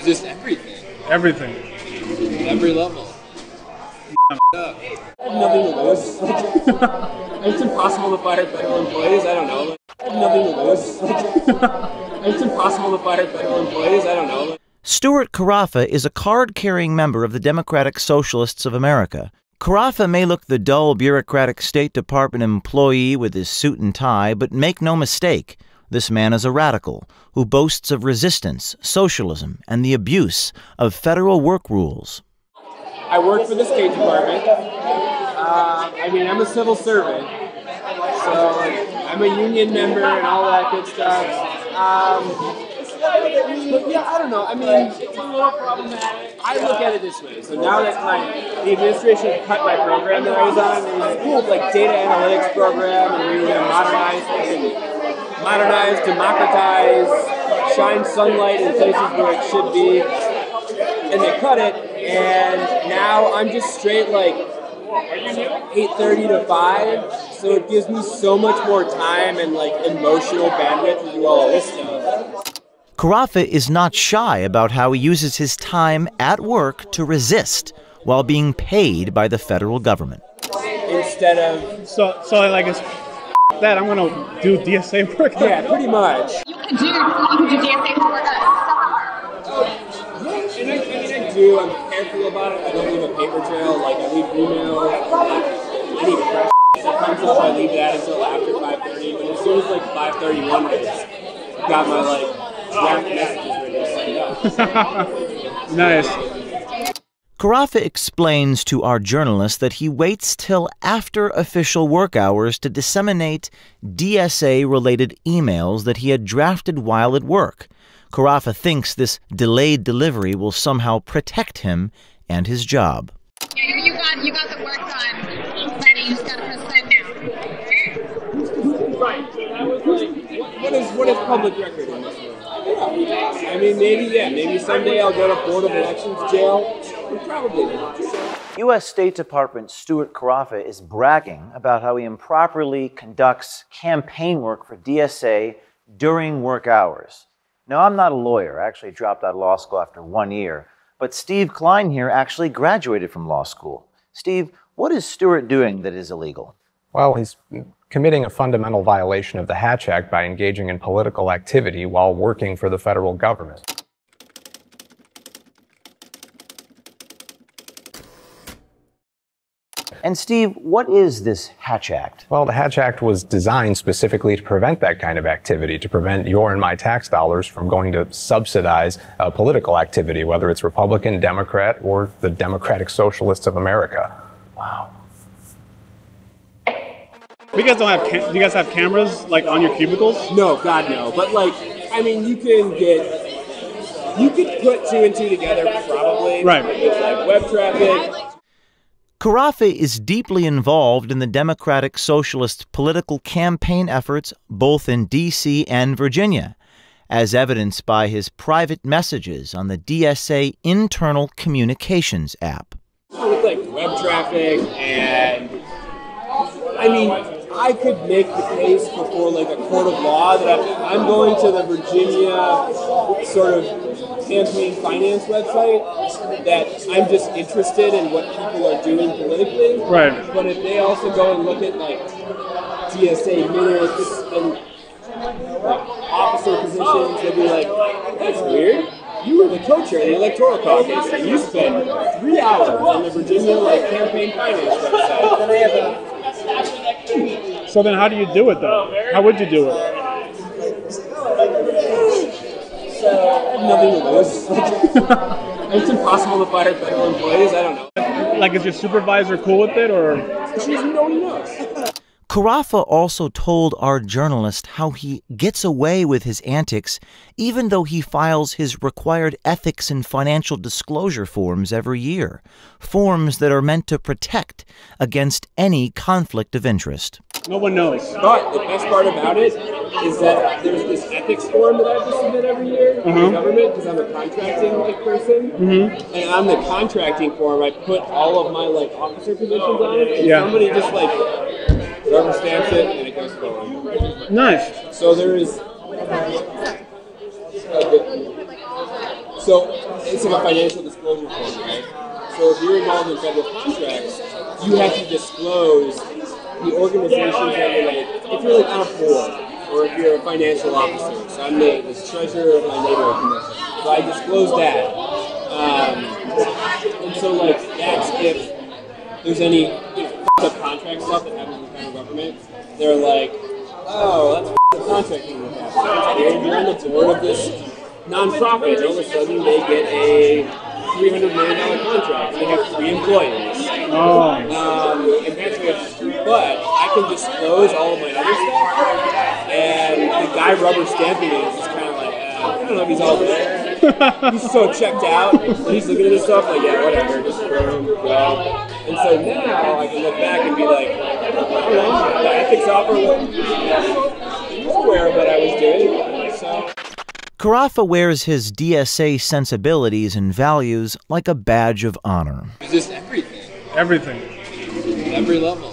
Just everything. Everything. Every level. I have nothing to lose. It's impossible to fire federal employees. I don't know. I have nothing to lose. It's impossible to fire federal employees. I don't know. Stuart Karaffa is a card-carrying member of the Democratic Socialists of America. Karaffa may look the dull, bureaucratic State Department employee with his suit and tie, but make no mistake, this man is a radical who boasts of resistance, socialism, and the abuse of federal work rules. I work for the State Department. I'm a civil servant, so I'm a union member and all that good stuff. But yeah, I don't know. I mean, it's a little problematic. I look at it this way. So now that the administration cut my program that I was on, it was a cool data analytics program, and we were going to modernize, democratize, shine sunlight in places where it should be. And they cut it, and now I'm just straight 8:30 to 5. So it gives me so much more time and emotional bandwidth to do all of this stuff. Karaffa is not shy about how he uses his time at work to resist while being paid by the federal government. Instead of... So it's that, I'm going to do DSA work? Yeah, pretty much. You can do DSA work. I do. I'm careful about it. I don't leave a paper trail. I leave emails. Any press that comes up, I leave that until after 5:30. But as soon as 5:31 is, I've got my draft messages ready to send up. Nice. Karaffa explains to our journalist that he waits till after official work hours to disseminate DSA-related emails that he had drafted while at work. Karaffa thinks this delayed delivery will somehow protect him and his job. Yeah, you got the work done. Ready, you just gotta press send now. Right. So that was what is public record in this world? I mean, maybe someday I'll go to Board of Elections jail. Probably not. U.S. State Department Stuart Karaffa is bragging about how he improperly conducts campaign work for DSA during work hours. Now, I'm not a lawyer. I actually dropped out of law school after 1 year. But Steve Klein here actually graduated from law school. Steve, what is Stuart doing that is illegal? Well, he's committing a fundamental violation of the Hatch Act by engaging in political activity while working for the federal government. And Steve, what is this Hatch Act? Well, the Hatch Act was designed specifically to prevent that kind of activity, to prevent your and my tax dollars from going to subsidize political activity, whether it's Republican, Democrat, or the Democratic Socialists of America. Wow. You guys don't have do you guys have cameras on your cubicles? No, God no. But you could put two and two together probably. Right. It's web traffic. Karaffa is deeply involved in the Democratic Socialist political campaign efforts both in D.C. and Virginia, as evidenced by his private messages on the DSA internal communications app. With web traffic and... I could make the case before a court of law that I'm going to the Virginia sort of campaign finance website, that I'm just interested in what people are doing politically. Right. But if they also go and look at DSA minutes and officer positions, they'll be that's weird. You were the co-chair of the Electoral Caucus, and you spent 3 hours on the Virginia campaign finance website. And they have So then how do you do it, though? How would you do it? So I have nothing to lose. It's impossible to fire federal employees. I don't know. Is your supervisor cool with it, or? She's no knows. Karaffa also told our journalist how he gets away with his antics even though he files his required ethics and financial disclosure forms every year, forms that are meant to protect against any conflict of interest. No one knows. But the best part about it is that there's this ethics form that I have to submit every year to the government because I'm a contracting person. And on the contracting form, I put all of my officer positions on it, and somebody just rubber stamps it and it goes forward. Nice. So there is. So it's like a financial disclosure form, right? So if you're involved in federal contracts, you have to disclose the organizations that you're like, if you're like on a board, or if you're a financial officer. So I'm the treasurer of my neighborhood commission. So I disclose that. And so like that's if there's any up contract stuff that happens in the federal government, they're like, oh, that's the contract thing that happens. You're on the board of this nonprofit, and all of a sudden they get a $300 million contract, and they have 3 employees. And that's what, but I can disclose all of my other stuff, and the guy rubber stamping it is just kind of like, I don't know if he's all there. He's so checked out, and he's looking at this stuff like, yeah, whatever, just boom, go. And so now I can look back and be like, I don't know, the ethics offer was aware of what I was doing, so. Karaffa wears his DSA sensibilities and values like a badge of honor. It's just everything. Everything. Every level.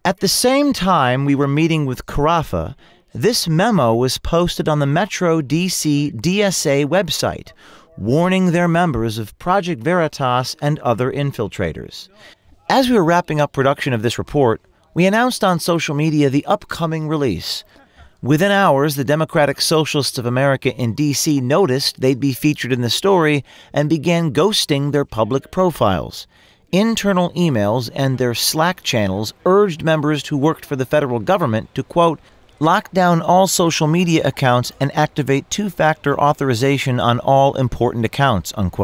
At the same time we were meeting with Karaffa, this memo was posted on the Metro DC DSA website, warning their members of Project VERITAS and other infiltrators. As we were wrapping up production of this report, we announced on social media the upcoming release. Within hours, the Democratic Socialists of America in D.C. noticed they'd be featured in the story and began ghosting their public profiles. Internal emails and their Slack channels urged members who worked for the federal government to, quote, lock down all social media accounts and activate 2-factor authorization on all important accounts, unquote.